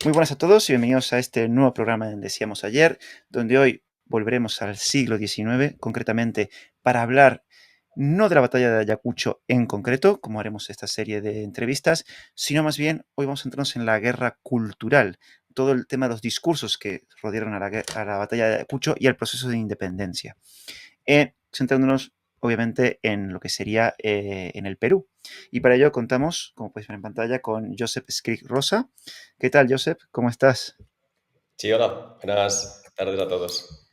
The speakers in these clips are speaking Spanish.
Muy buenas a todos y bienvenidos a este nuevo programa de Decíamos Ayer, donde hoy volveremos al siglo XIX, concretamente para hablar no de la batalla de Ayacucho en concreto, como haremos esta serie de entrevistas, sino más bien hoy vamos a centrarnos en la guerra cultural, todo el tema de los discursos que rodearon a la batalla de Ayacucho y al proceso de independencia, centrándonos obviamente en lo que sería en el Perú. Y para ello contamos, como podéis ver en pantalla, con Josep Skrik Rosa. ¿Qué tal, Josep? ¿Cómo estás? Sí, hola, buenas tardes a todos.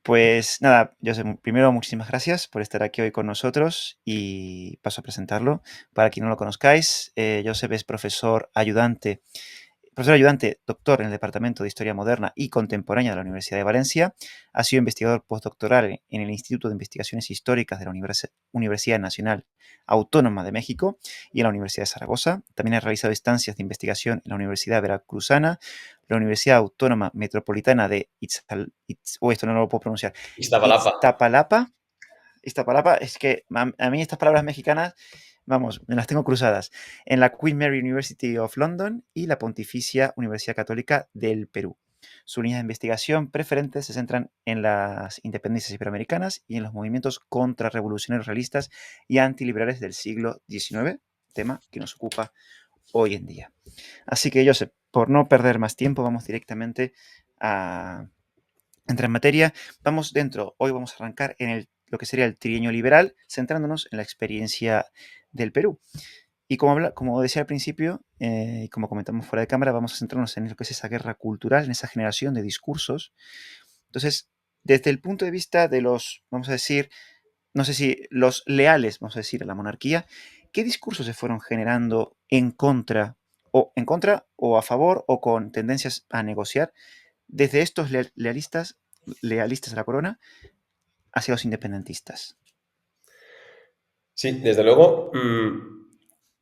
Pues nada, Josep, primero muchísimas gracias por estar aquí hoy con nosotros y paso a presentarlo. Para quien no lo conozcáis, Josep es profesor ayudante, doctor en el Departamento de Historia Moderna y Contemporánea de la Universidad de Valencia. Ha sido investigador postdoctoral en el Instituto de Investigaciones Históricas de la Universidad Nacional Autónoma de México y en la Universidad de Zaragoza. También ha realizado estancias de investigación en la Universidad Veracruzana, la Universidad Autónoma Metropolitana de esto no lo puedo pronunciar, Iztapalapa. Iztapalapa. Iztapalapa, es que a mí estas palabras mexicanas, vamos, me las tengo cruzadas. En la Queen Mary University of London y la Pontificia Universidad Católica del Perú. Sus líneas de investigación preferentes se centran en las independencias iberoamericanas y en los movimientos contrarrevolucionarios realistas y antiliberales del siglo XIX, tema que nos ocupa hoy en día. Así que, Josep, por no perder más tiempo, vamos directamente a entrar en materia. Hoy vamos a arrancar en lo que sería el trienio liberal, centrándonos en la experiencia del Perú. Y como decía al principio, y como comentamos fuera de cámara, vamos a centrarnos en lo que es esa guerra cultural, en esa generación de discursos. Entonces, desde el punto de vista de los, vamos a decir, no sé si los leales, vamos a decir, a la monarquía, ¿qué discursos se fueron generando en contra o a favor o con tendencias a negociar desde estos lealistas a la corona hacia los independentistas? Sí, desde luego,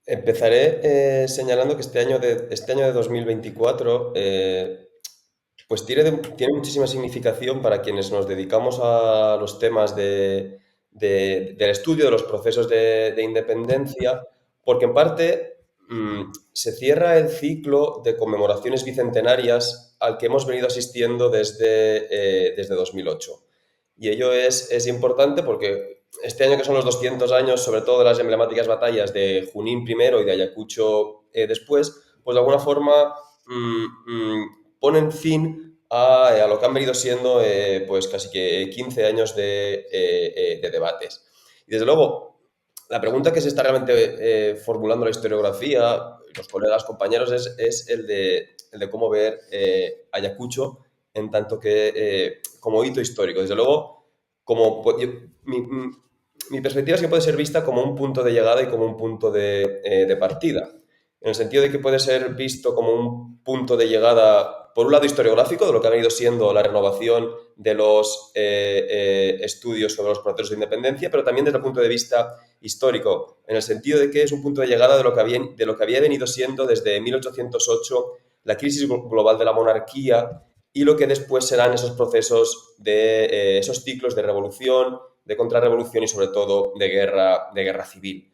empezaré señalando que este año de 2024 pues tiene muchísima significación para quienes nos dedicamos a los temas del estudio de los procesos de independencia, porque en parte se cierra el ciclo de conmemoraciones bicentenarias al que hemos venido asistiendo desde 2008. Y ello es importante porque este año, que son los 200 años, sobre todo de las emblemáticas batallas de Junín primero y de Ayacucho después, pues de alguna forma ponen fin a lo que han venido siendo pues casi que 15 años de debates. Y desde luego, la pregunta que se está realmente formulando la historiografía, los colegas, compañeros, es el de cómo ver Ayacucho en tanto que como hito histórico. Desde luego, mi perspectiva es que puede ser vista como un punto de llegada y como un punto de partida, en el sentido de que puede ser visto como un punto de llegada, por un lado historiográfico, de lo que ha venido siendo la renovación de los estudios sobre los procesos de independencia, pero también desde el punto de vista histórico, en el sentido de que es un punto de llegada de lo que había venido siendo desde 1808 la crisis global de la monarquía y lo que después serán esos procesos esos ciclos de revolución, de contrarrevolución y sobre todo de guerra civil.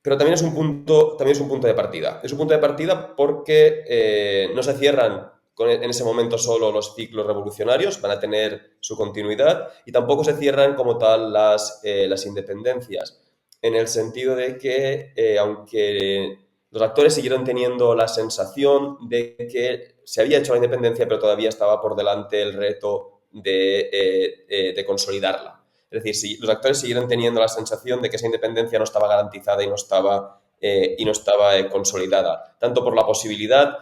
Pero también es un punto de partida. Es un punto de partida porque no se cierran en ese momento solo los ciclos revolucionarios, van a tener su continuidad y tampoco se cierran como tal las independencias, en el sentido de que aunque los actores siguieron teniendo la sensación de que se había hecho la independencia, pero todavía estaba por delante el reto de consolidarla. Es decir, si los actores siguieron teniendo la sensación de que esa independencia no estaba garantizada y no estaba consolidada, tanto por la posibilidad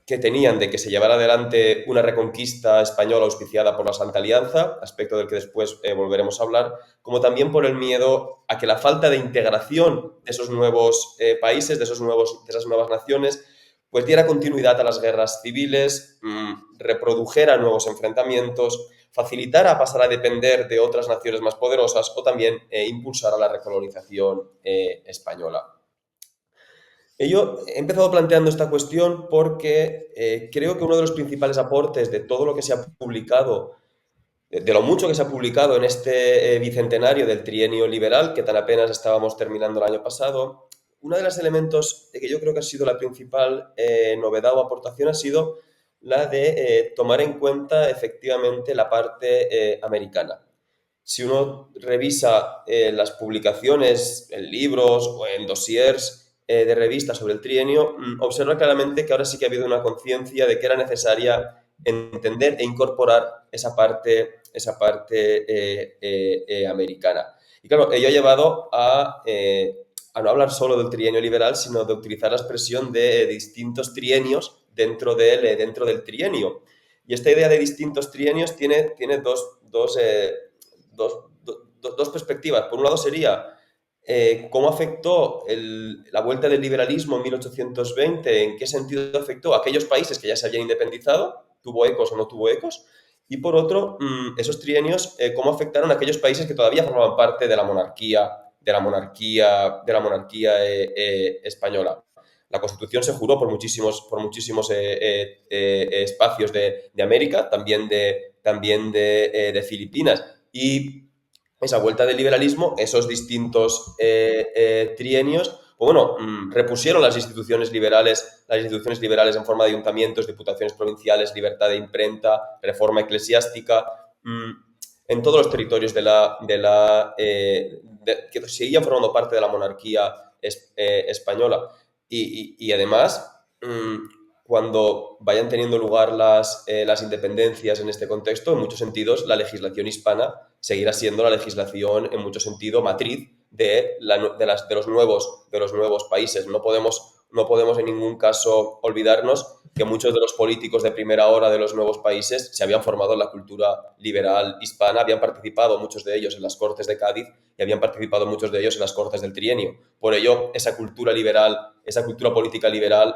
que tenían de que se llevara adelante una reconquista española auspiciada por la Santa Alianza, aspecto del que después volveremos a hablar, como también por el miedo a que la falta de integración de esos nuevos países, de esas nuevas naciones, pues diera continuidad a las guerras civiles, reprodujera nuevos enfrentamientos, facilitara pasar a depender de otras naciones más poderosas o también impulsara la recolonización española. Yo he empezado planteando esta cuestión porque creo que uno de los principales aportes de todo lo que se ha publicado, de lo mucho que se ha publicado en este bicentenario del trienio liberal, que tan apenas estábamos terminando el año pasado, uno de los elementos que yo creo que ha sido la principal novedad o aportación ha sido la de tomar en cuenta efectivamente la parte americana. Si uno revisa las publicaciones en libros o en dossiers de revistas sobre el trienio, observa claramente que ahora sí que ha habido una conciencia de que era necesaria entender e incorporar esa parte americana. Y claro, ello ha llevado a no hablar solo del trienio liberal, sino de utilizar la expresión de distintos trienios dentro del trienio. Y esta idea de distintos trienios tiene dos perspectivas. Por un lado sería cómo afectó la vuelta del liberalismo en 1820, en qué sentido afectó a aquellos países que ya se habían independizado, tuvo ecos o no tuvo ecos, y por otro, esos trienios, cómo afectaron a aquellos países que todavía formaban parte de la monarquía, española. La Constitución se juró por muchísimos espacios de América, también de Filipinas. Y esa vuelta del liberalismo, esos distintos trienios, pues bueno, repusieron las instituciones liberales en forma de ayuntamientos, diputaciones provinciales, libertad de imprenta, reforma eclesiástica, en todos los territorios que seguían formando parte de la monarquía española. Y además, cuando vayan teniendo lugar las independencias en este contexto, en muchos sentidos, la legislación hispana seguirá siendo la legislación, en mucho sentido, matriz de los nuevos países. No podemos en ningún caso olvidarnos que muchos de los políticos de primera hora de los nuevos países se habían formado en la cultura liberal hispana, habían participado muchos de ellos en las Cortes de Cádiz y habían participado muchos de ellos en las Cortes del Trienio. Por ello, esa cultura liberal, esa cultura política liberal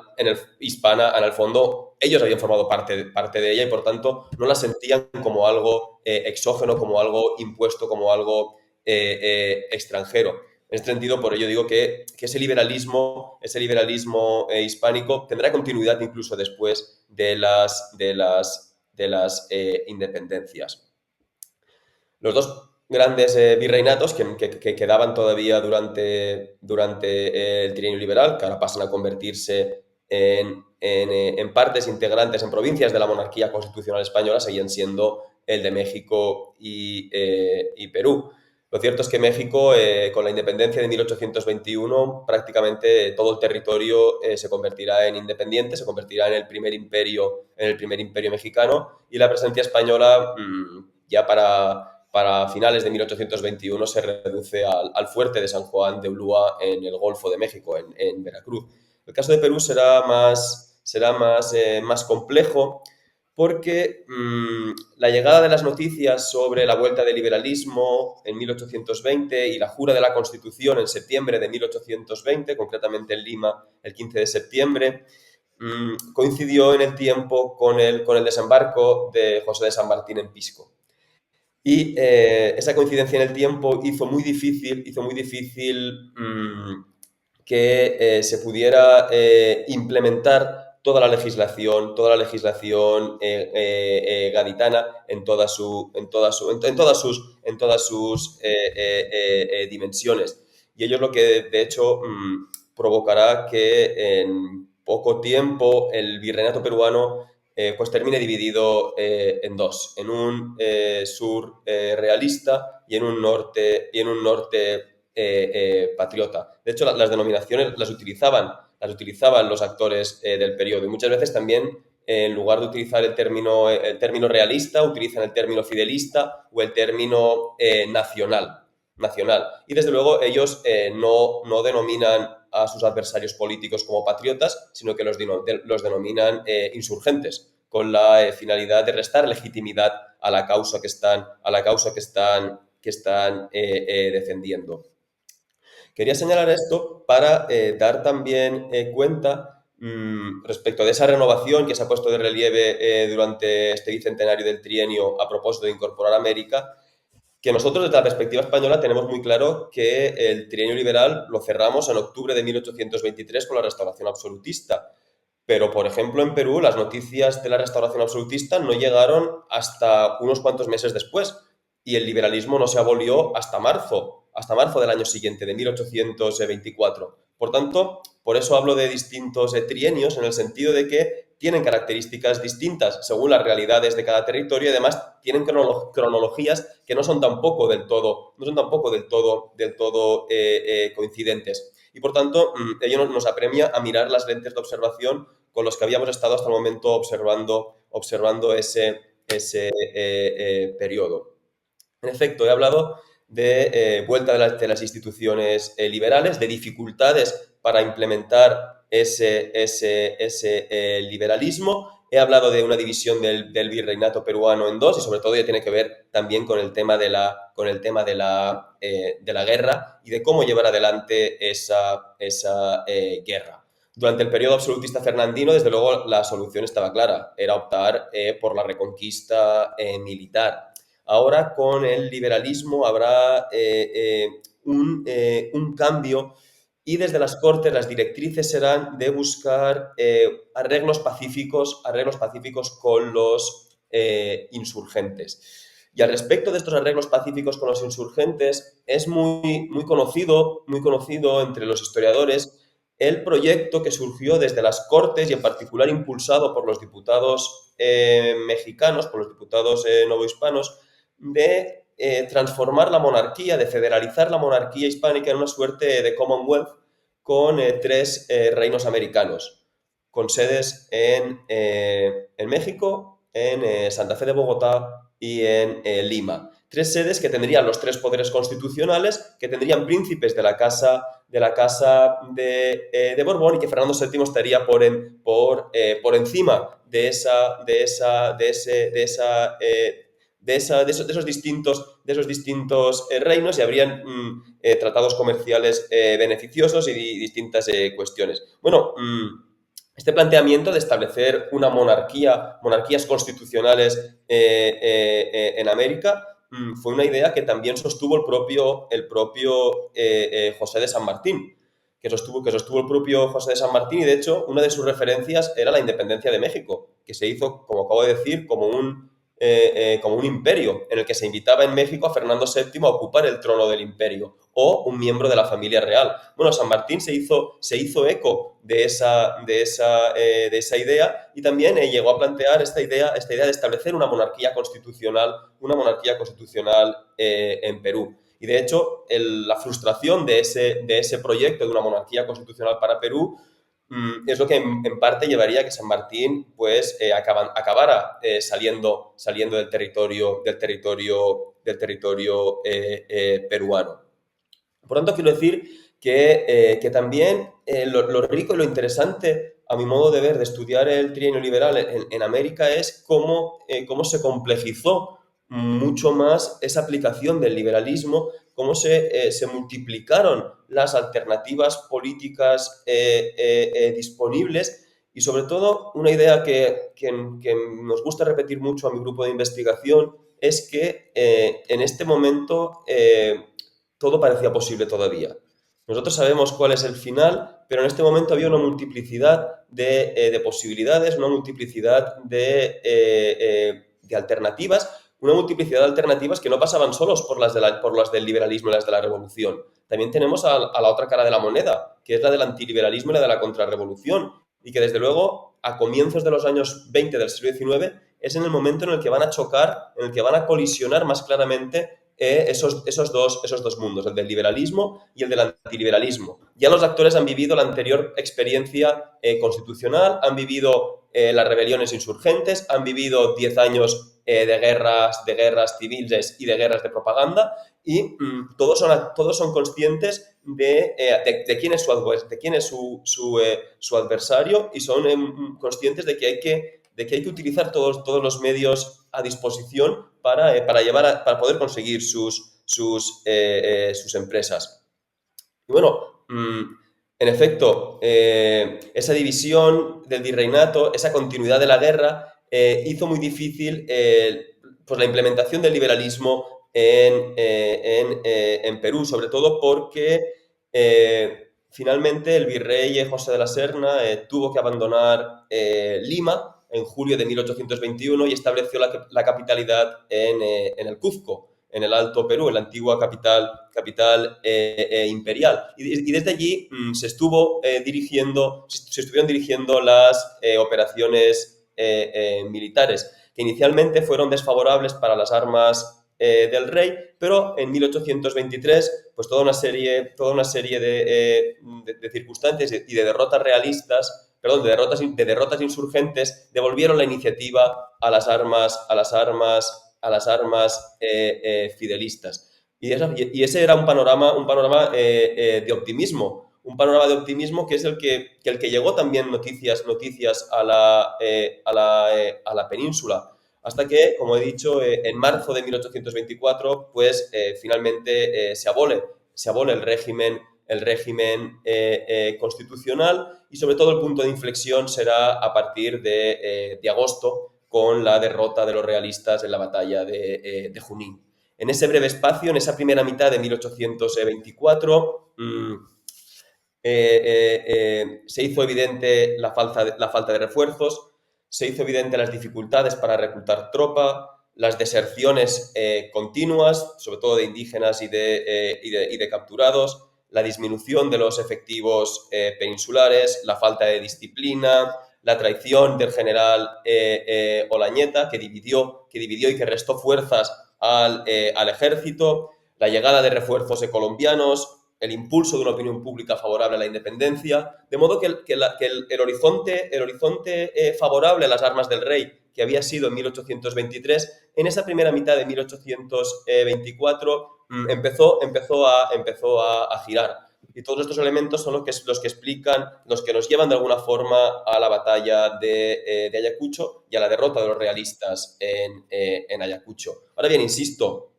hispana, en el fondo, ellos habían formado parte de ella y, por tanto, no la sentían como algo exógeno, como algo impuesto, como algo extranjero. En este sentido, por ello digo que ese liberalismo hispánico tendrá continuidad incluso después de las independencias. Los dos grandes virreinatos que quedaban todavía durante el trienio liberal, que ahora pasan a convertirse en partes integrantes, en provincias de la monarquía constitucional española, seguían siendo el de México y Perú. Lo cierto es que México, con la independencia de 1821, prácticamente todo el territorio se convertirá en independiente, se convertirá en el primer imperio mexicano, y la presencia española, ya para finales de 1821, se reduce al fuerte de San Juan de Ulúa en el Golfo de México, en Veracruz. El caso de Perú será más complejo, porque la llegada de las noticias sobre la vuelta del liberalismo en 1820 y la jura de la Constitución en septiembre de 1820, concretamente en Lima el 15 de septiembre, coincidió en el tiempo con el desembarco de José de San Martín en Pisco. Y esa coincidencia en el tiempo hizo muy difícil que se pudiera implementar toda la legislación gaditana en todas sus dimensiones. Y ello es lo que, de hecho, provocará que en poco tiempo el virreinato peruano pues termine dividido en dos, en un sur realista y en un norte patriota. De hecho, las denominaciones las utilizaban los actores del periodo, y muchas veces también, en lugar de utilizar el término realista, utilizan el término fidelista o el término nacional. Y desde luego ellos no denominan a sus adversarios políticos como patriotas, sino que los denominan insurgentes, con la finalidad de restar legitimidad a la causa que están defendiendo. Quería señalar esto para dar también cuenta respecto de esa renovación que se ha puesto de relieve durante este bicentenario del trienio a propósito de incorporar América, que nosotros desde la perspectiva española tenemos muy claro que el trienio liberal lo cerramos en octubre de 1823 con la restauración absolutista. Pero, por ejemplo, en Perú las noticias de la restauración absolutista no llegaron hasta unos cuantos meses después, y el liberalismo no se abolió hasta marzo del año siguiente, de 1824. Por tanto, por eso hablo de distintos trienios, en el sentido de que tienen características distintas según las realidades de cada territorio y además tienen cronologías que no son tampoco del todo coincidentes. Y por tanto, ello nos apremia a mirar las lentes de observación con los que habíamos estado hasta el momento observando ese periodo. En efecto, he hablado de vuelta de las instituciones liberales, de dificultades para implementar ese liberalismo. He hablado de una división del virreinato peruano en dos y sobre todo ya tiene que ver también con el tema de la guerra y de cómo llevar adelante esa guerra. Durante el periodo absolutista fernandino, desde luego, la solución estaba clara, era optar por la reconquista militar. Ahora con el liberalismo habrá un cambio y desde las Cortes las directrices serán de buscar arreglos pacíficos con los insurgentes. Y al respecto de estos arreglos pacíficos con los insurgentes, es muy conocido entre los historiadores el proyecto que surgió desde las Cortes y en particular impulsado por los diputados mexicanos, por los diputados novohispanos, de transformar la monarquía, de federalizar la monarquía hispánica en una suerte de Commonwealth con tres reinos americanos, con sedes en México, en Santa Fe de Bogotá y en Lima. Tres sedes que tendrían los tres poderes constitucionales, que tendrían príncipes de la casa de Borbón y que Fernando VII estaría por encima de esos distintos reinos y habrían tratados comerciales beneficiosos y distintas cuestiones. Bueno, este planteamiento de establecer monarquías constitucionales en América, fue una idea que también sostuvo el propio José de San Martín, que sostuvo el propio José de San Martín, y de hecho una de sus referencias era la independencia de México, que se hizo, como acabo de decir, como un imperio, en el que se invitaba en México a Fernando VII a ocupar el trono del imperio, o un miembro de la familia real. Bueno, San Martín se hizo eco de esa idea y también llegó a plantear esta idea de establecer una monarquía constitucional en Perú. Y de hecho, la frustración de ese proyecto de una monarquía constitucional para Perú es lo que en parte llevaría a que San Martín pues acabara saliendo del territorio peruano. Por tanto, quiero decir que también lo rico y lo interesante, a mi modo de ver, de estudiar el trienio liberal en América es cómo se complejizó mucho más esa aplicación del liberalismo, cómo se multiplicaron las alternativas políticas disponibles y sobre todo una idea que nos gusta repetir mucho a mi grupo de investigación es que en este momento todo parecía posible todavía. Nosotros sabemos cuál es el final, pero en este momento había una multiplicidad de posibilidades, una multiplicidad de alternativas, una multiplicidad de alternativas que no pasaban solos por las del liberalismo y las de la revolución. También tenemos a la otra cara de la moneda, que es la del antiliberalismo y la de la contrarrevolución, y que desde luego a comienzos de los años 20 del siglo XIX es en el momento en el que van a chocar, en el que van a colisionar más claramente esos dos mundos, el del liberalismo y el del antiliberalismo. Ya los actores han vivido la anterior experiencia constitucional, han vivido las rebeliones insurgentes, han vivido 10 años de guerras civiles y de guerras de propaganda, y todos son conscientes de quién es su adversario y son conscientes de que hay que utilizar todos los medios a disposición para poder conseguir sus empresas. Y bueno, en efecto, esa división del virreinato, esa continuidad de la guerra, hizo muy difícil pues la implementación del liberalismo en Perú, sobre todo porque finalmente el virrey José de la Serna tuvo que abandonar Lima en julio de 1821 y estableció la capitalidad en el Cuzco, en el Alto Perú, en la antigua capital imperial. Y desde allí se estuvieron dirigiendo las operaciones militares, que inicialmente fueron desfavorables para las armas del rey, pero en 1823, pues toda una serie de circunstancias y de derrotas realistas, perdón, de derrotas insurgentes, devolvieron la iniciativa a las armas fidelistas. Y ese era un panorama de optimismo. Un panorama de optimismo que es el que llegó también noticias a la península. Hasta que, como he dicho, en marzo de 1824, pues finalmente se abole el régimen constitucional, y sobre todo el punto de inflexión será a partir de agosto, con la derrota de los realistas en la batalla de Junín. En ese breve espacio, en esa primera mitad de 1824, se hizo evidente la falta de refuerzos, se hizo evidente las dificultades para reclutar tropa, las deserciones continuas, sobre todo de indígenas y de capturados, la disminución de los efectivos peninsulares, la falta de disciplina, la traición del general Olañeta, que dividió y que restó fuerzas al ejército, la llegada de refuerzos colombianos, el impulso de una opinión pública favorable a la independencia, de modo que el horizonte favorable a las armas del rey, que había sido en 1823, en esa primera mitad de 1824 empezó a girar. Y todos estos elementos son los que explican, los que nos llevan de alguna forma a la batalla de Ayacucho y a la derrota de los realistas en Ayacucho. Ahora bien, insisto,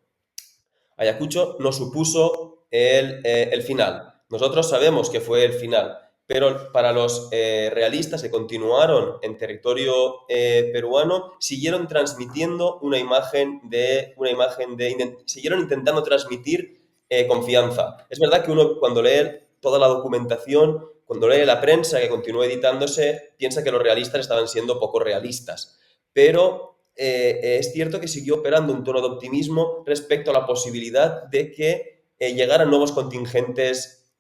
Ayacucho no supuso el final. Nosotros sabemos que fue el final, pero para los realistas que continuaron en territorio peruano, siguieron transmitiendo siguieron intentando transmitir confianza. Es verdad que uno, cuando lee toda la documentación, cuando lee la prensa que continuó editándose, piensa que los realistas estaban siendo poco realistas, pero es cierto que siguió operando un tono de optimismo respecto a la posibilidad de que llegaran nuevos contingentes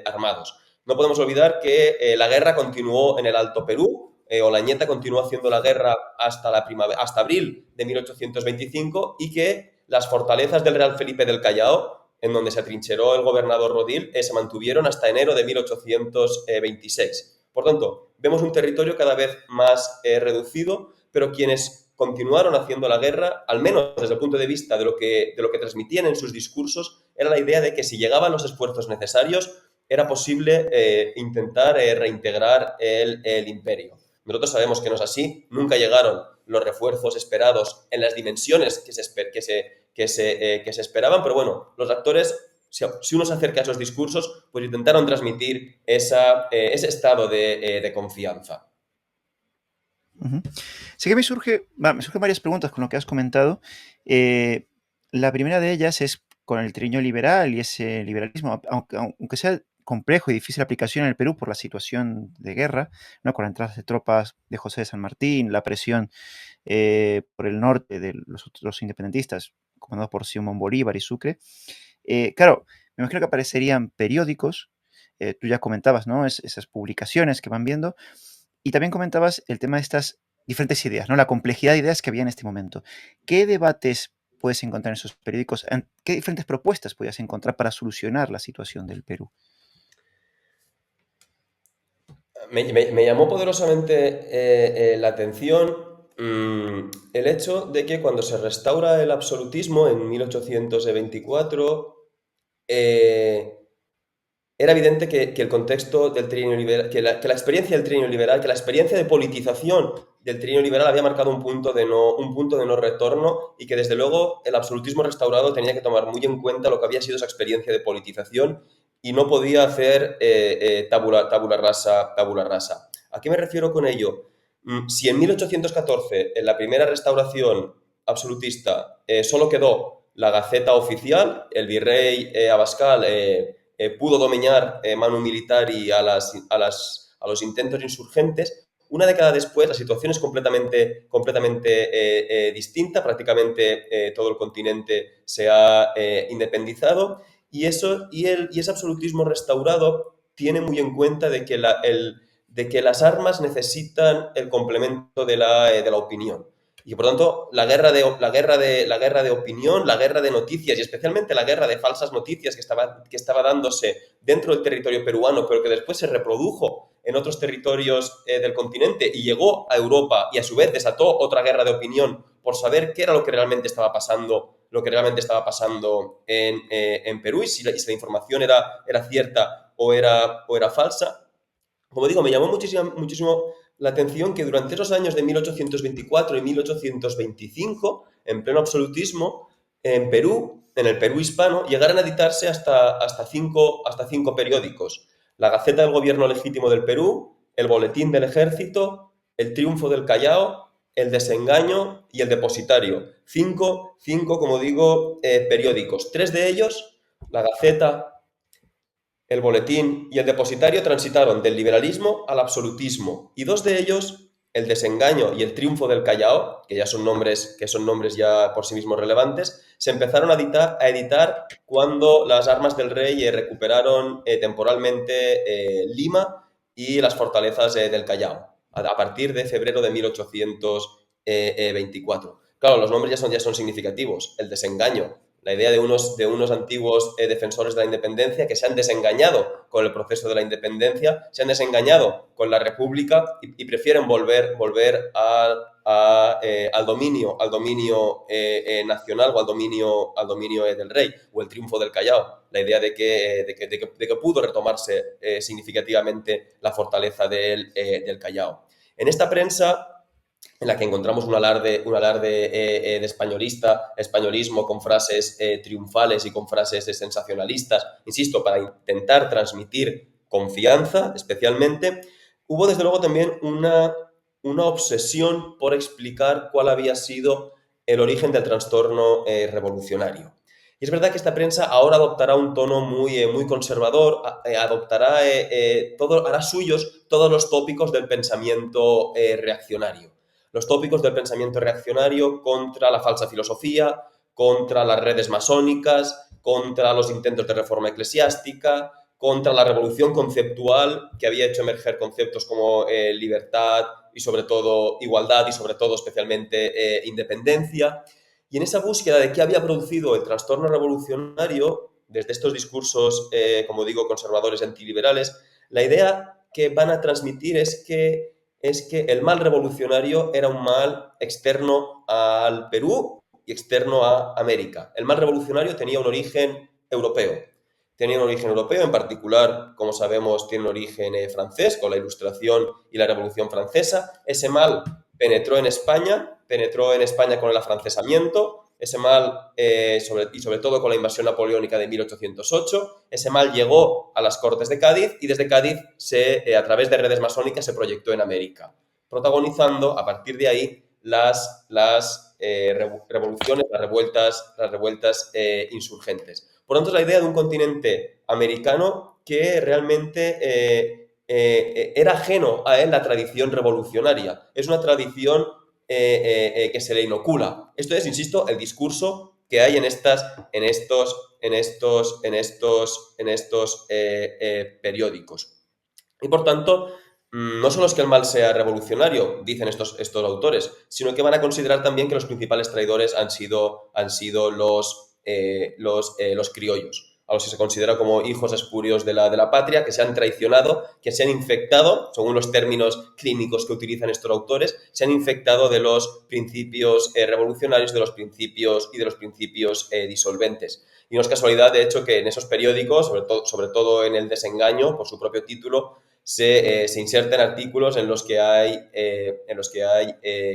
armados. No podemos olvidar que la guerra continuó en el Alto Perú. Olañeta continuó haciendo la guerra hasta abril de 1825, y que las fortalezas del Real Felipe del Callao, en donde se atrincheró el gobernador Rodil, se mantuvieron hasta enero de 1826. Por tanto, vemos un territorio cada vez más reducido, pero quienes continuaron haciendo la guerra, al menos desde el punto de vista de lo que transmitían en sus discursos, era la idea de que si llegaban los esfuerzos necesarios, era posible intentar reintegrar el imperio. Nosotros sabemos que no es así, nunca llegaron los refuerzos esperados en las dimensiones que se esperaban, pero bueno, los actores, si uno se acerca a esos discursos, pues intentaron transmitir ese estado de confianza. Ujú. Sí que me surgen varias preguntas con lo que has comentado. Eh, la primera de ellas es con el trienio liberal y ese liberalismo, aunque sea complejo y difícil aplicación en el Perú por la situación de guerra, ¿no? Con la entrada de tropas de José de San Martín, la presión por el norte de los independentistas, comandados por Simón Bolívar y Sucre. Claro, me imagino que aparecerían periódicos, tú ya comentabas, ¿no? Esas publicaciones que van viendo, y también comentabas el tema de estas diferentes ideas, ¿no? La complejidad de ideas que había en este momento. ¿Qué debates puedes encontrar en esos periódicos? ¿Qué diferentes propuestas podías encontrar para solucionar la situación del Perú? Me llamó poderosamente la atención el hecho de que cuando se restaura el absolutismo en 1824, era evidente que el contexto del trienio liberal, que la experiencia del trienio liberal, que la experiencia de politización del trienio liberal había marcado un punto de no retorno, y que desde luego el absolutismo restaurado tenía que tomar muy en cuenta lo que había sido esa experiencia de politización, y no podía hacer tabula rasa. ¿A qué me refiero con ello? Si en 1814, en la primera restauración absolutista, solo quedó la Gaceta Oficial, el virrey Abascal pudo domeñar manu militari a los intentos insurgentes, una década después la situación es completamente distinta, prácticamente todo el continente se ha independizado y ese absolutismo restaurado tiene muy en cuenta de que las armas necesitan el complemento de la opinión. Y por tanto, la guerra de opinión, la guerra de noticias y especialmente la guerra de falsas noticias que estaba dándose dentro del territorio peruano, pero que después se reprodujo en otros territorios del continente y llegó a Europa y a su vez desató otra guerra de opinión por saber qué era lo que realmente estaba pasando, en Perú y si la información era cierta o era falsa. Como digo, me llamó muchísimo la atención que durante esos años de 1824 y 1825, en pleno absolutismo, en Perú, en el Perú hispano, llegaran a editarse hasta cinco periódicos. La Gaceta del Gobierno Legítimo del Perú, el Boletín del Ejército, el Triunfo del Callao, el Desengaño y el Depositario. Cinco como digo, periódicos. Tres de ellos, la Gaceta, el Boletín y el Depositario, transitaron del liberalismo al absolutismo y dos de ellos, el Desengaño y el Triunfo del Callao, que son nombres ya por sí mismos relevantes, se empezaron a editar cuando las armas del rey recuperaron temporalmente Lima y las fortalezas del Callao, a partir de febrero de 1824. Claro, los nombres ya son significativos. El Desengaño, la idea de unos antiguos defensores de la independencia que se han desengañado con el proceso de la independencia, se han desengañado con la república y prefieren volver al dominio nacional o al dominio del rey, o el triunfo del Callao, la idea de que pudo retomarse significativamente la fortaleza del Callao. En esta prensa en la que encontramos un alarde de españolismo con frases triunfales y con frases sensacionalistas, insisto, para intentar transmitir confianza especialmente, hubo desde luego también una obsesión por explicar cuál había sido el origen del trastorno revolucionario. Y es verdad que esta prensa ahora adoptará un tono muy conservador, hará suyos todos los tópicos del pensamiento reaccionario. Los tópicos del pensamiento reaccionario contra la falsa filosofía, contra las redes masónicas, contra los intentos de reforma eclesiástica, contra la revolución conceptual que había hecho emerger conceptos como libertad y sobre todo igualdad y sobre todo especialmente independencia. Y en esa búsqueda de qué había producido el trastorno revolucionario, desde estos discursos, como digo, conservadores y antiliberales, la idea que van a transmitir es que el mal revolucionario era un mal externo al Perú y externo a América. El mal revolucionario tenía un origen europeo. Tenía un origen europeo, en particular, como sabemos, tiene un origen francés, con la Ilustración y la Revolución Francesa. Ese mal penetró en España con el afrancesamiento, ese mal, y sobre todo con la invasión napoleónica de 1808, ese mal llegó a las Cortes de Cádiz y desde Cádiz, a través de redes masónicas, se proyectó en América, protagonizando a partir de ahí las revoluciones, las revueltas insurgentes. Por lo tanto, es la idea de un continente americano que realmente era ajeno a él la tradición revolucionaria. Es una tradición que se le inocula. Esto es, insisto, el discurso que hay en estos periódicos. Y por tanto, no solo es que el mal sea revolucionario, dicen estos autores, sino que van a considerar también que los principales traidores han sido los criollos, a los que se considera como hijos espurios de la patria, que se han traicionado, que se han infectado, según los términos clínicos que utilizan estos autores, se han infectado de los principios revolucionarios, de los principios disolventes. Y no es casualidad, de hecho, que en esos periódicos, sobre todo en El Desengaño, por su propio título, se inserten artículos en los que hay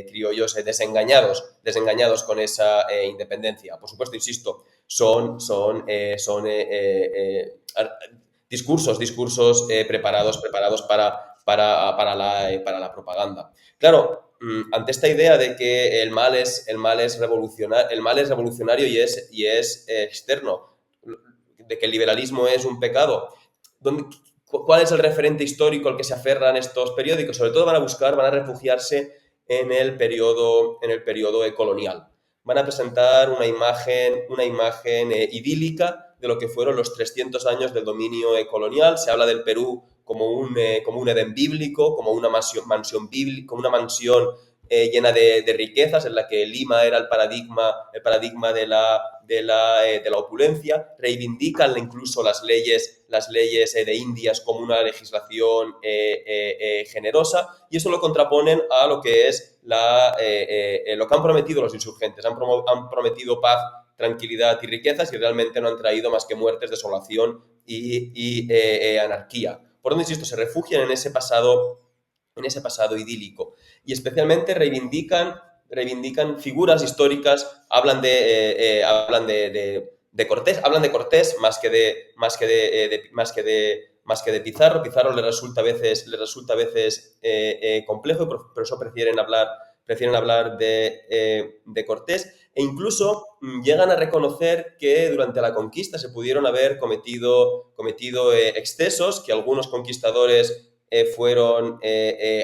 criollos desengañados con esa independencia. Por supuesto, insisto, son discursos preparados para la propaganda. Claro, ante esta idea de que el mal es revolucionario y es externo, de que el liberalismo es un pecado, ¿Cuál es el referente histórico al que se aferran estos periódicos? Sobre todo van a refugiarse en el periodo colonial. Van a presentar una imagen idílica de lo que fueron los 300 años del dominio colonial. Se habla del Perú como un Edén bíblico, como una mansión bíblica, como una mansión llena de riquezas, en la que Lima era el paradigma de la opulencia. Reivindican incluso las leyes de Indias como una legislación generosa, y eso lo contraponen a lo que es lo que han prometido los insurgentes. Han prometido paz, tranquilidad y riquezas, y realmente no han traído más que muertes, desolación y anarquía. Por donde, insisto, se refugian en ese pasado idílico, y especialmente reivindican figuras históricas. Hablan de Cortés más que de Pizarro. Pizarro le resulta a veces complejo, y por eso prefieren hablar de Cortés, e incluso llegan a reconocer que durante la conquista se pudieron haber cometido excesos, que algunos conquistadores fueron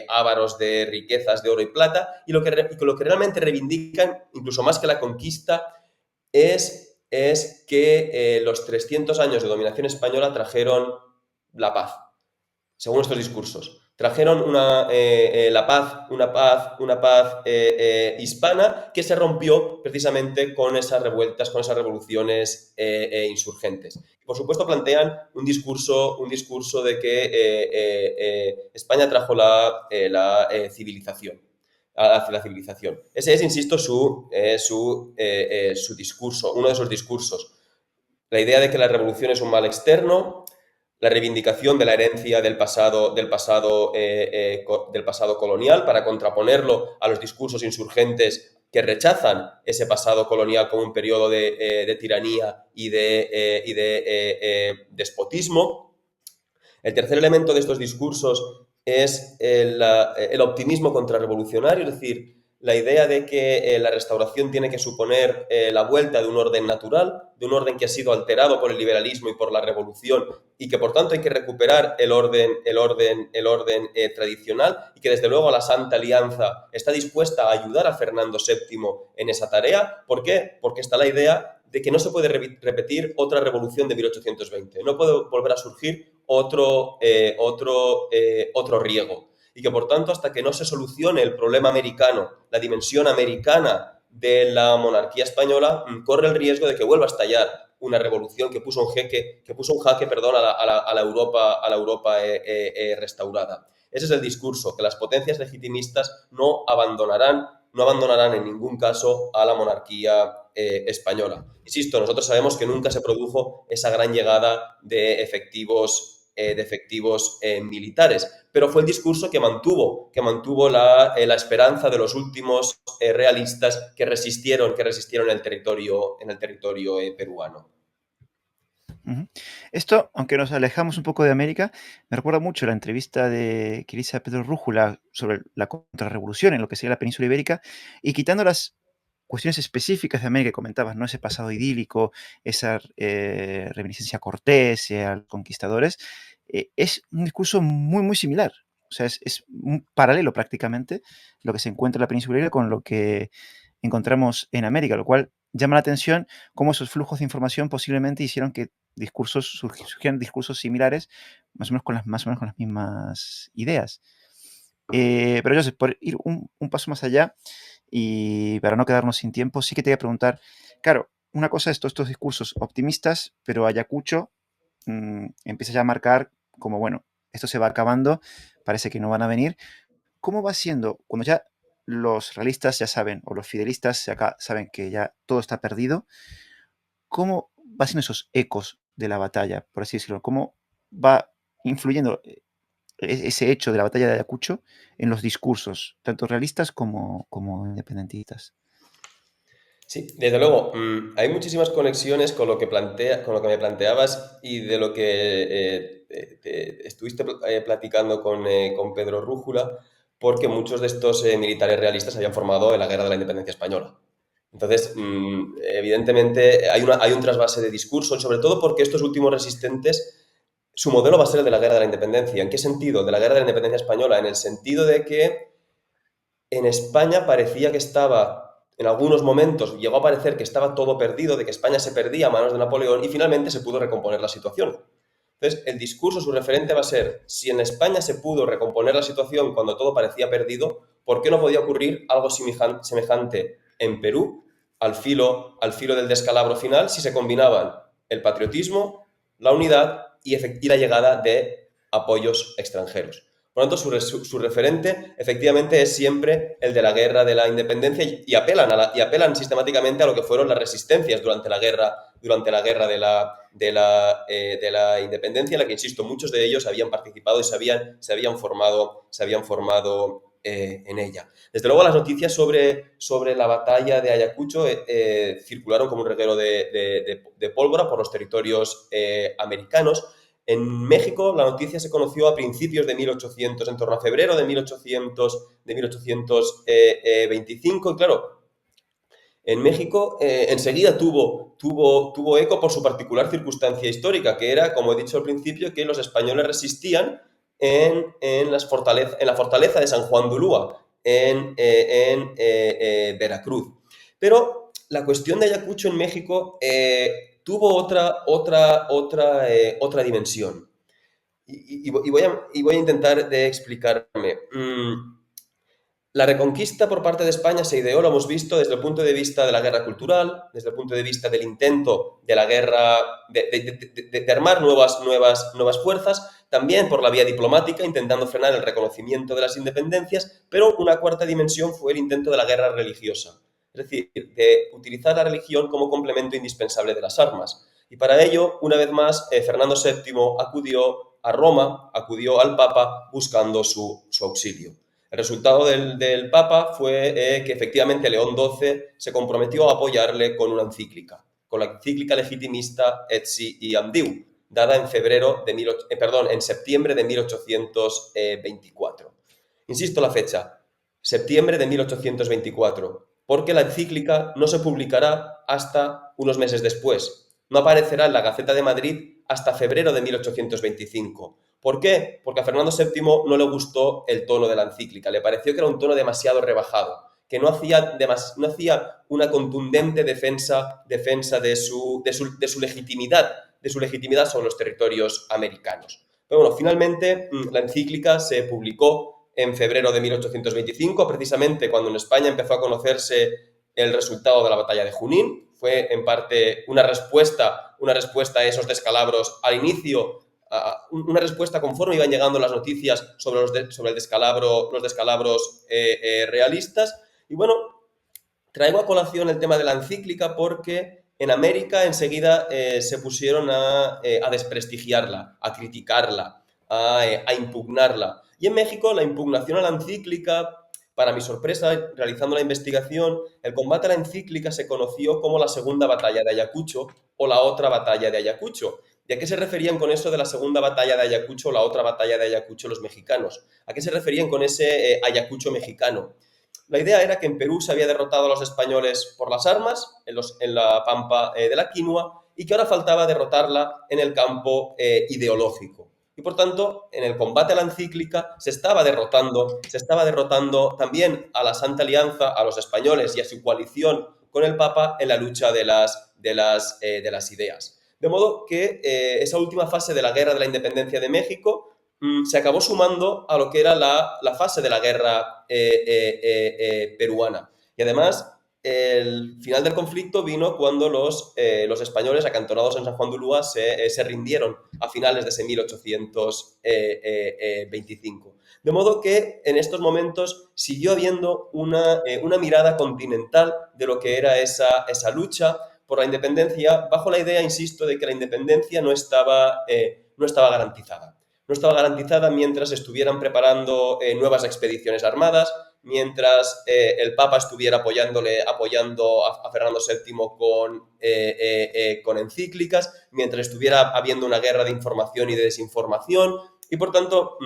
ávaros de riquezas de oro y plata, y lo que realmente reivindican, incluso más que la conquista, es que los 300 años de dominación española trajeron la paz, según estos discursos. Trajeron una paz hispana, que se rompió precisamente con esas revueltas, con esas revoluciones insurgentes. Por supuesto, plantean un discurso de que España trajo la civilización. Hacia la civilización. Ese es, insisto, su discurso, uno de esos discursos. La idea de que la revolución es un mal externo, la reivindicación de la herencia del pasado colonial, para contraponerlo a los discursos insurgentes que rechazan ese pasado colonial como un periodo de tiranía y de despotismo. El tercer elemento de estos discursos es el optimismo contrarrevolucionario, es decir, la idea de que la restauración tiene que suponer la vuelta de un orden natural, de un orden que ha sido alterado por el liberalismo y por la revolución, y que por tanto hay que recuperar el orden tradicional, y que desde luego la Santa Alianza está dispuesta a ayudar a Fernando VII en esa tarea. ¿Por qué? Porque está la idea de que no se puede repetir otra revolución de 1820, no puede volver a surgir otro riego, y que por tanto, hasta que no se solucione el problema americano, la dimensión americana de la monarquía española, corre el riesgo de que vuelva a estallar una revolución que puso un jaque a la Europa restaurada. Ese es el discurso, que las potencias legitimistas no abandonarán en ningún caso a la monarquía española. Insisto, nosotros sabemos que nunca se produjo esa gran llegada de efectivos militares, pero fue el discurso que mantuvo la esperanza de los últimos realistas que resistieron en el territorio peruano. Esto, aunque nos alejamos un poco de América, me recuerda mucho la entrevista que le hice a Pedro Rújula sobre la contrarrevolución en lo que sería la península ibérica, y quitando las cuestiones específicas de América que comentabas, ¿no? Ese pasado idílico, esa reminiscencia a Cortés y a los conquistadores, es un discurso muy, muy similar. O sea, es un paralelo prácticamente lo que se encuentra en la península ibérica con lo que encontramos en América, lo cual llama la atención cómo esos flujos de información posiblemente hicieron que surgieran discursos similares, más o menos con las mismas ideas. Pero yo sé, por ir un paso más allá, y para no quedarnos sin tiempo, sí que te voy a preguntar, claro, una cosa es todos estos discursos optimistas, pero Ayacucho empieza ya a marcar como, bueno, esto se va acabando, parece que no van a venir. ¿Cómo va siendo cuando ya los realistas ya saben, o los fidelistas acá saben que ya todo está perdido? ¿Cómo va siendo esos ecos de la batalla, por así decirlo? ¿Cómo va influyendo ese hecho de la batalla de Ayacucho en los discursos, tanto realistas como independentistas? Sí, desde luego, hay muchísimas conexiones con lo que me planteabas, y de lo que estuviste platicando con Pedro Rújula, porque muchos de estos militares realistas se habían formado en la Guerra de la Independencia Española. Entonces, evidentemente, hay un trasvase de discurso, sobre todo porque estos últimos resistentes su modelo va a ser el de la Guerra de la Independencia. ¿En qué sentido? De la Guerra de la Independencia Española, en el sentido de que en España parecía que estaba, en algunos momentos llegó a parecer que estaba todo perdido, de que España se perdía a manos de Napoleón y finalmente se pudo recomponer la situación. Entonces, el discurso, su referente va a ser, si en España se pudo recomponer la situación cuando todo parecía perdido, ¿por qué no podía ocurrir algo semejante en Perú, al filo del descalabro final, si se combinaban el patriotismo, la unidad y la llegada de apoyos extranjeros? Por lo tanto, su referente efectivamente es siempre el de la guerra de la independencia y apelan sistemáticamente a lo que fueron las resistencias durante la guerra de la independencia, en la que, insisto, muchos de ellos habían participado y se habían formado en ella. Desde luego, las noticias sobre la batalla de Ayacucho circularon como un reguero de pólvora por los territorios americanos. En México la noticia se conoció a principios de 1800, en torno a febrero de 1825, y claro, en México enseguida tuvo eco por su particular circunstancia histórica, que era, como he dicho al principio, que los españoles resistían en la fortaleza de San Juan de Ulúa, en Veracruz. Pero la cuestión de Ayacucho en México tuvo otra dimensión. Y voy a intentar de explicarme. La reconquista por parte de España se ideó, lo hemos visto, desde el punto de vista de la guerra cultural, desde el punto de vista del intento de la guerra, de armar nuevas fuerzas, también por la vía diplomática, intentando frenar el reconocimiento de las independencias, pero una cuarta dimensión fue el intento de la guerra religiosa, es decir, de utilizar la religión como complemento indispensable de las armas. Y para ello, una vez más, Fernando VII acudió a Roma, acudió al Papa buscando su auxilio. El resultado del Papa fue que efectivamente León XII se comprometió a apoyarle con una encíclica, con la encíclica legitimista Etsi y Amdiu, dada en septiembre de 1824. Insisto la fecha, septiembre de 1824, porque la encíclica no se publicará hasta unos meses después. No aparecerá en la Gaceta de Madrid hasta febrero de 1825. ¿Por qué? Porque a Fernando VII no le gustó el tono de la encíclica, le pareció que era un tono demasiado rebajado, que no hacía una contundente defensa de su legitimidad sobre los territorios americanos. Pero bueno, finalmente la encíclica se publicó en febrero de 1825, precisamente cuando en España empezó a conocerse el resultado de la batalla de Junín. Fue en parte una respuesta a esos descalabros al inicio, una respuesta conforme iban llegando las noticias sobre los descalabros realistas. Y bueno, traigo a colación el tema de la encíclica porque en América enseguida se pusieron a desprestigiarla, a criticarla, a impugnarla. Y en México la impugnación a la encíclica, para mi sorpresa, realizando la investigación, el combate a la encíclica se conoció como la Segunda Batalla de Ayacucho o la otra Batalla de Ayacucho. ¿Y a qué se referían con eso de la Segunda Batalla de Ayacucho o la otra Batalla de Ayacucho los mexicanos? ¿A qué se referían con ese Ayacucho mexicano? La idea era que en Perú se había derrotado a los españoles por las armas, en la pampa de la quinua, y que ahora faltaba derrotarla en el campo ideológico. Y por tanto, en el combate a la encíclica se estaba derrotando también a la Santa Alianza, a los españoles y a su coalición con el Papa en la lucha de las ideas. De modo que esa última fase de la Guerra de la Independencia de México se acabó sumando a lo que era la fase de la guerra peruana. Y además, el final del conflicto vino cuando los españoles acantonados en San Juan de Ulúa se rindieron a finales de ese 1825. De modo que en estos momentos siguió habiendo una mirada continental de lo que era esa lucha por la independencia, bajo la idea, insisto, de que la independencia no estaba garantizada. No estaba garantizada mientras estuvieran preparando nuevas expediciones armadas, mientras el Papa estuviera apoyando a Fernando VII con encíclicas, mientras estuviera habiendo una guerra de información y de desinformación. Y por tanto,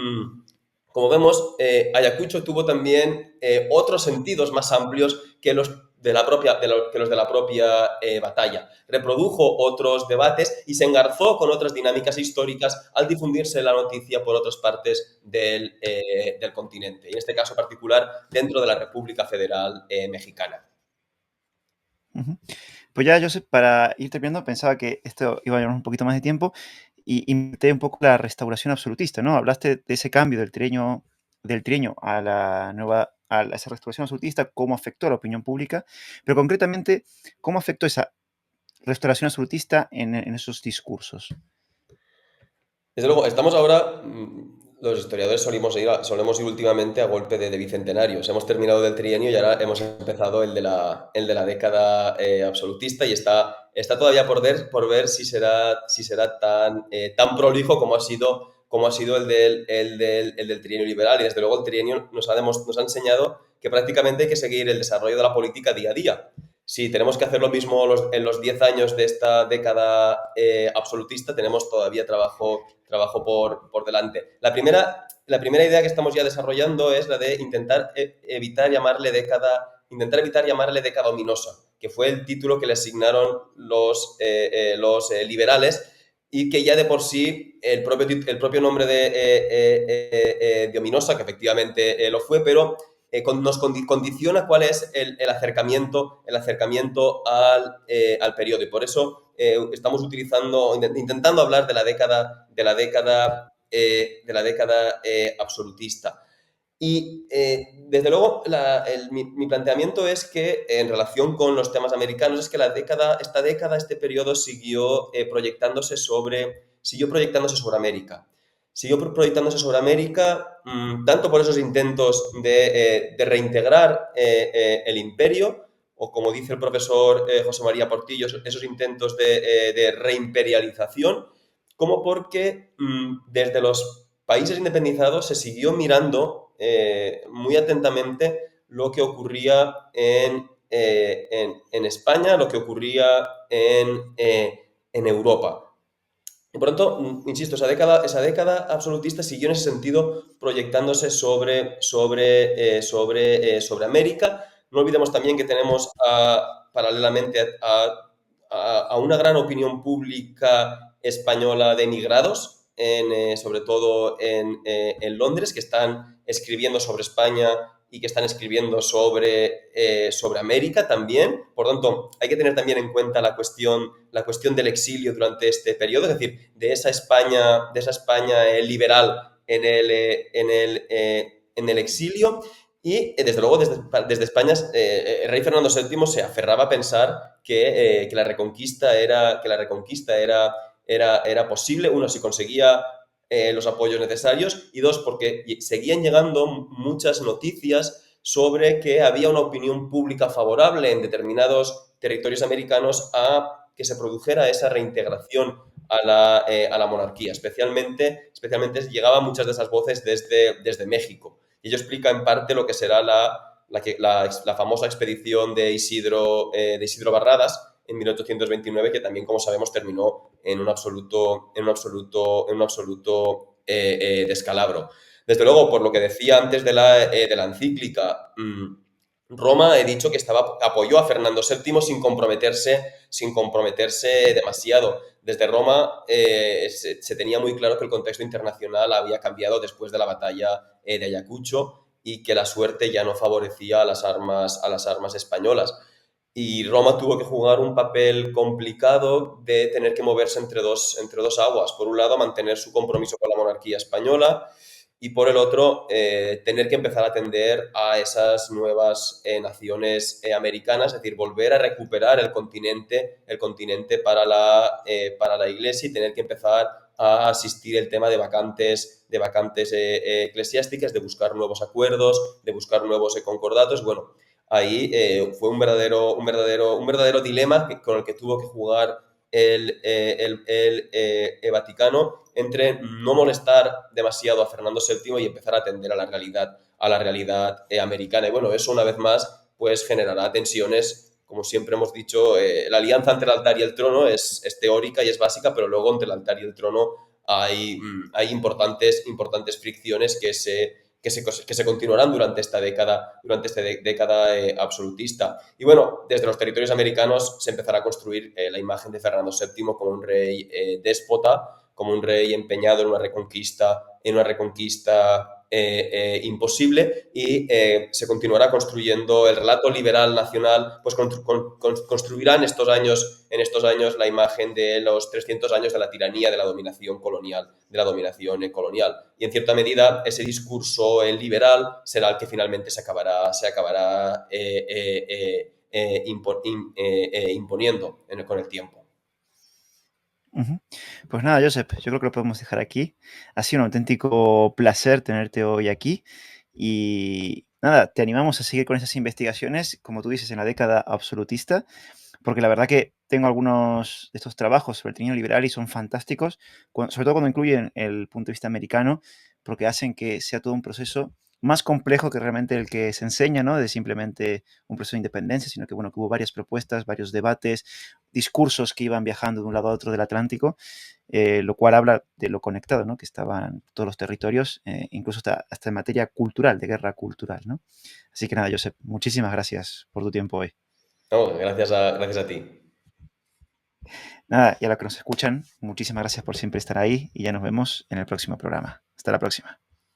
como vemos, Ayacucho tuvo también otros sentidos más amplios que los que los de la propia batalla. Reprodujo otros debates y se engarzó con otras dinámicas históricas al difundirse la noticia por otras partes del continente, y en este caso particular dentro de la República Federal Mexicana. Ujú. Pues ya, Josep, para ir terminando, pensaba que esto iba a llevar un poquito más de tiempo y inventé un poco la restauración absolutista, ¿no? Hablaste de ese cambio del trienio a la nueva, esa restauración absolutista, cómo afectó a la opinión pública, pero concretamente, ¿cómo afectó esa restauración absolutista en esos discursos? Desde luego, estamos ahora, los historiadores solemos ir últimamente a golpe de bicentenarios. Hemos terminado del trienio y ahora hemos empezado el de la década absolutista, y está todavía por ver si será tan prolijo como ha sido el del trienio liberal. Y desde luego el trienio nos ha enseñado que prácticamente hay que seguir el desarrollo de la política día a día. Si tenemos que hacer lo mismo en los 10 años de esta década absolutista, tenemos todavía trabajo delante. La primera idea que estamos ya desarrollando es la de intentar evitar llamarle década ominosa, que fue el título que le asignaron los liberales, y que ya de por sí el propio nombre de ominosa, que efectivamente lo fue, pero nos condiciona cuál es el acercamiento al periodo, y por eso estamos intentando hablar de la década absolutista. Y desde luego mi planteamiento es que en relación con los temas americanos es que este periodo siguió proyectándose sobre América. Siguió proyectándose sobre América, tanto por esos intentos de reintegrar el imperio, o como dice el profesor José María Portillo, esos intentos de reimperialización, como porque desde los países independizados se siguió mirando muy atentamente lo que ocurría en España, lo que ocurría en Europa. Y por tanto, insisto, esa década absolutista siguió en ese sentido proyectándose sobre América. No olvidemos también que tenemos paralelamente a una gran opinión pública española de emigrados, sobre todo en Londres, que están escribiendo sobre España y que están escribiendo sobre América también. Por tanto, hay que tener también en cuenta la cuestión del exilio durante este periodo, es decir, de esa España liberal en el exilio. Y desde luego desde España el rey Fernando VII se aferraba a pensar que la reconquista era posible. Uno, si conseguía los apoyos necesarios, y dos, porque seguían llegando muchas noticias sobre que había una opinión pública favorable en determinados territorios americanos a que se produjera esa reintegración a la monarquía. Especialmente llegaban muchas de esas voces desde México. Y ello explica en parte lo que será la famosa expedición de Isidro Barradas en 1829, que también, como sabemos, terminó en un absoluto descalabro. Desde luego, por lo que decía antes de la encíclica, Roma, he dicho que apoyó a Fernando VII sin comprometerse demasiado. Desde Roma se tenía muy claro que el contexto internacional había cambiado después de la batalla de Ayacucho, y que la suerte ya no favorecía a las armas españolas. Y Roma tuvo que jugar un papel complicado de tener que moverse entre dos aguas. Por un lado, mantener su compromiso con la monarquía española, y por el otro, tener que empezar a atender a esas nuevas naciones americanas, es decir, volver a recuperar el continente para la Iglesia, y tener que empezar a asistir el tema de vacantes eclesiásticas, de buscar nuevos acuerdos, de buscar nuevos concordatos. Bueno, ahí fue un verdadero dilema con el que tuvo que jugar el Vaticano, entre no molestar demasiado a Fernando VII y empezar a atender a la realidad americana. Y bueno, eso una vez más pues generará tensiones. Como siempre hemos dicho, la alianza entre el altar y el trono es teórica y es básica, pero luego entre el altar y el trono hay importantes fricciones que se continuarán durante esta década absolutista. Y bueno, desde los territorios americanos se empezará a construir la imagen de Fernando VII como un rey déspota, como un rey empeñado en una reconquista imposible, y se continuará construyendo el relato liberal nacional, pues construirá en estos años la imagen de los 300 años de la tiranía, de la dominación colonial, de la dominación colonial. Y en cierta medida ese discurso liberal será el que finalmente se acabará imponiendo con el tiempo. Ujú. Pues nada, Josep, yo creo que lo podemos dejar aquí. Ha sido un auténtico placer tenerte hoy aquí y nada, te animamos a seguir con esas investigaciones, como tú dices, en la década absolutista, porque la verdad que tengo algunos de estos trabajos sobre el trienio liberal y son fantásticos, sobre todo cuando incluyen el punto de vista americano, porque hacen que sea todo un proceso más complejo que realmente el que se enseña, ¿no? De simplemente un proceso de independencia, sino que, bueno, que hubo varias propuestas, varios debates, discursos que iban viajando de un lado a otro del Atlántico, lo cual habla de lo conectado, ¿no? Que estaban todos los territorios, incluso hasta en materia cultural, de guerra cultural, ¿no? Así que nada, Josep, muchísimas gracias por tu tiempo hoy. No, gracias a ti. Nada, y a los que nos escuchan, muchísimas gracias por siempre estar ahí y ya nos vemos en el próximo programa. Hasta la próxima.